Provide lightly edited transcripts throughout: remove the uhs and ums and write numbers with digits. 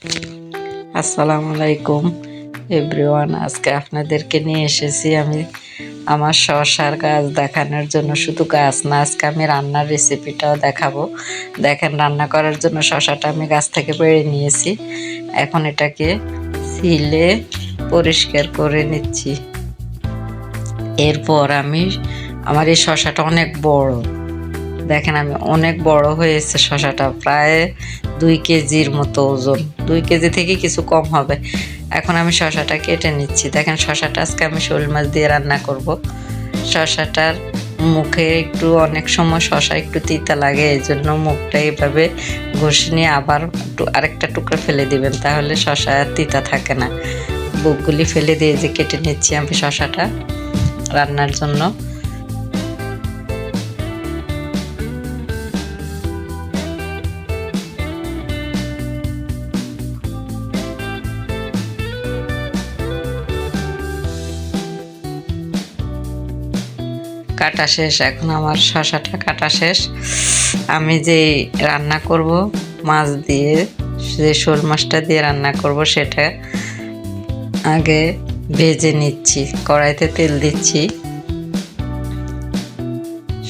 আসসালামু আলাইকুম এভরিওয়ান। আজকে আপনাদেরকে নিয়ে এসেছি আমি আমার শসার গাছ দেখানোর জন্য। শুধু গাছ না, আজকে আমি রান্নার রেসিপিটাও দেখাবো। দেখেন, রান্না করার জন্য শসাটা আমি গাছ থেকে পেড়ে নিয়েছি। এখন এটাকে ছিলে পরিষ্কার করে নিচ্ছি। এরপর আমার এই শসাটা অনেক বড়, দেখেন আমি অনেক বড় হয়েছে শসাটা, প্রায় 2 কেজির মতো ওজন, 2 কেজি থেকে কিছু কম হবে। এখন আমি শসাটা কেটে নিচ্ছি। দেখেন, শসাটা আজকে আমি শোল মাছ দিয়ে রান্না করব। শসাটার মুখে অনেক সময় শসা একটু তিতা লাগে, এই জন্য মুখটা এইভাবে ঘষে নিয়ে আবার আরেকটা টুকরো ফেলে দিবেন, তাহলে শসা তিতা থাকে না। বুকগুলি ফেলে দিয়ে যে কেটে নিচ্ছি আমি শসাটা রান্নার জন্য। কাটা শেষ, এখন আমার শসাটা কাটা শেষ। আমি যে রান্না করব মাছ দিয়ে, যে শোল মাছটা দিয়ে রান্না করব, সেটা আগে ভেজে নিচ্ছি। কড়াইতে তেল দিচ্ছি।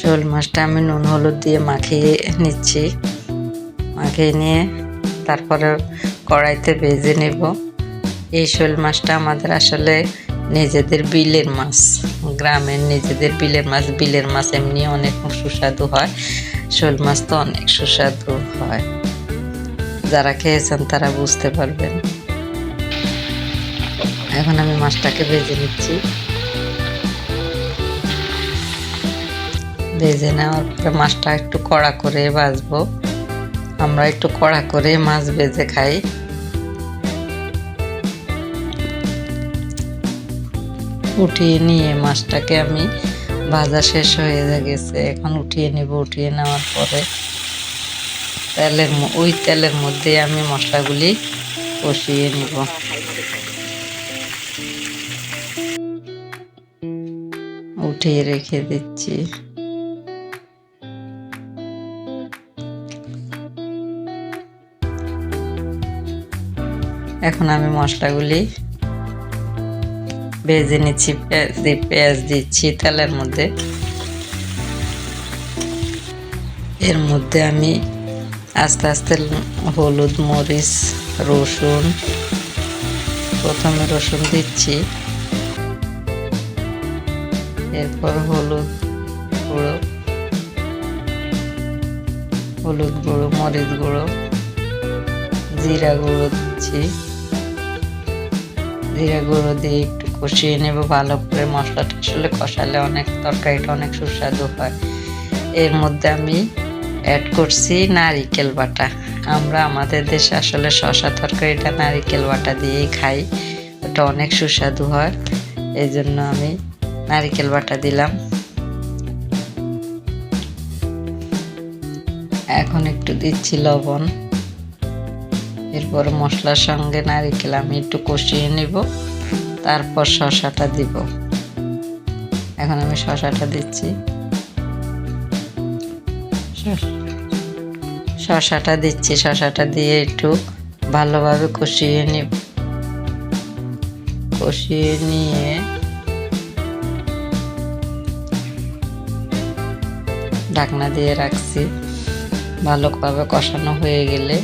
শোল মাছটা আমি নুন হলুদ দিয়ে মাখিয়ে নিচ্ছি। মাখিয়ে নিয়ে তারপরে কড়াইতে ভেজে নেব। এই শোল মাছটা আমাদের আসলে নিজেদের বিলের মাছ, গ্রামের নিজেদের বিলের মাছ। বিলের মাছ এমনি অনেক সুস্বাদু হয়, শোল মাছ তো অনেক সুস্বাদু হয়। যারা খেয়েছেন তারা বুঝতে পারবেন। এখন আমি মাছটাকে ভেজে নিচ্ছি। ভেজে নেওয়ার পরে মাছটা একটু কড়া করে ভাজবো। আমরা একটু কড়া করে মাছ ভেজে খাই। উঠিয়ে নিয়ে মাছটাকে আমি ভাজা শেষ হয়ে গেছে, এখন উঠিয়ে নেব। উঠিয়ে নেওয়ার পরে ওই তেলের মধ্যে আমি মশলাগুলি কষিয়ে নিব। উঠিয়ে রেখে দিচ্ছি। এখন আমি মশলাগুলি ভেজে নিচ্ছি। পেঁয়াজ দিচ্ছি তেলের মধ্যে। এর মধ্যে আমি আস্তে আস্তে হলুদ, মরিচ, রসুন, প্রথমে রসুন দিচ্ছি, এরপর হলুদ গুঁড়ো, মরিচ গুঁড়ো, জিরা গুঁড়ো দিচ্ছি। জিরা গুঁড়ো দিয়ে একটু কষিয়ে নেব ভালো করে। মশলাটা আসলে কষালে তরকারিটা অনেক সুস্বাদু হয়। এর মধ্যে আমি অ্যাড করছি নারিকেল বাটা। আমরা আমাদের দেশে আসলে শসা তরকারিটা নারিকেল বাটা দিয়েই খাই, ওটা অনেক সুস্বাদু হয়, এই জন্য আমি নারিকেল বাটা দিলাম। এখন একটু দিচ্ছি লবণ। এরপর মশলার সঙ্গে নারিকেল আমি একটু কষিয়ে নেব, তারপর শসাটা দিব। এখন আমি শসাটা দিচ্ছি। শসাটা দিয়ে একটু ভালোভাবে কষিয়ে নিব। কষিয়ে নিয়ে ঢাকনা দিয়ে রাখছি। ভালোভাবে কষানো হয়ে গেলে,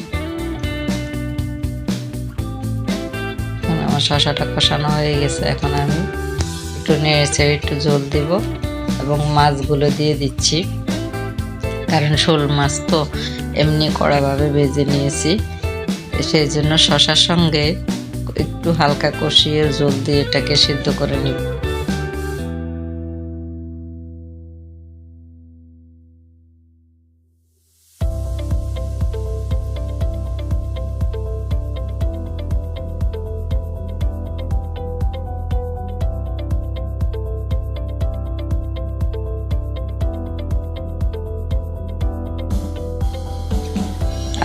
আমার শসাটা কষানো হয়ে গেছে, এখন আমি একটু নেড়ে একটু জল দিব এবং মাছগুলো দিয়ে দিচ্ছি। কারণ শোল মাছ তো এমনি কড়াভাবে ভেজে নিয়েছি, সেই জন্য শসার সঙ্গে একটু হালকা কষিয়ে জল দিয়ে এটাকে সিদ্ধ করে নিব।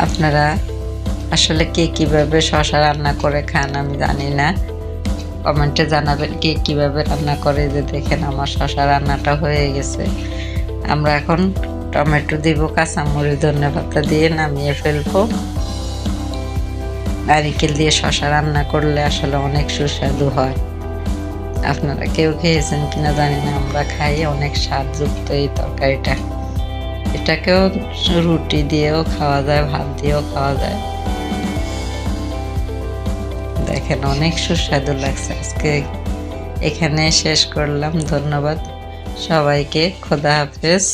আপনারা আসলে কে কিভাবে শসা রান্না করে খান আমি জানি না, কমেন্টে জানাবেন কে কিভাবে রান্না করে। যে দেখেন আমার শসা রান্নাটা হয়ে গেছে। আমরা এখন টমেটো দিব, কাঁচামরিচ, ধনেপাতা দিয়ে নামিয়ে ফেলবো। নারিকেল দিয়ে শশা রান্না করলে আসলে অনেক সুস্বাদু হয়। আপনারা কেউ খেয়েছেন কিনা জানি না, আমরা খাই, অনেক স্বাদযুক্ত এই তরকারিটা। এটাকেও রুটি দিয়েও খাওয়া যায়, ভাত দিয়েও খাওয়া যায়। দেখেন অনেক সুস্বাদু লাগছে। আজকে এখানে শেষ করলাম। ধন্যবাদ সবাইকে। খোদা হাফেজ।